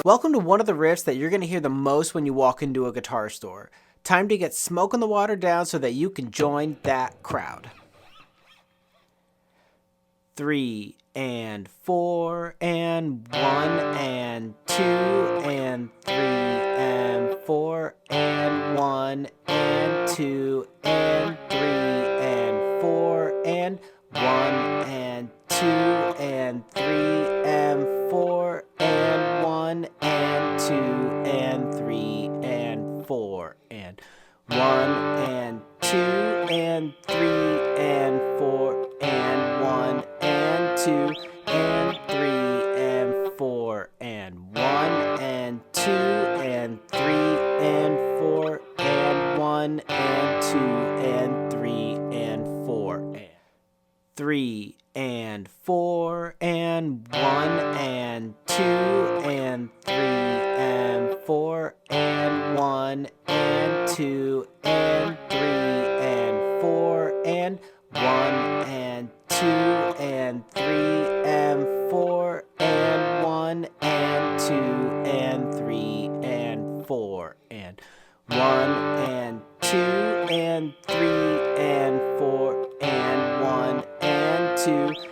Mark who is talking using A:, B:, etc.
A: Welcome to one of the riffs that you're going to hear the most when you walk into a guitar store. Time to get smoke in the water down so that you can join that crowd. 3 and 4 and 1 and 2 and 3 and 4 and 1 and 2 and 3 and 4 and 1 and 2 and 3 and 4 and 1 and 2 and 3 and 4 and 1 and 2 and 3 and 4 and 1 and 2 and 3 and 4 and 1 and 2 and 3 and 4 and 1 and 2 and 3 and 4 and 3 and 4 and 1 and 2 and 3 and 4 and 1 and 2 and 3 and 4 and 1 and 2 and 3 and 4 and 1 and 2 and 3 and 4 and 1 and 2 and 3 and 4 and 1 and 2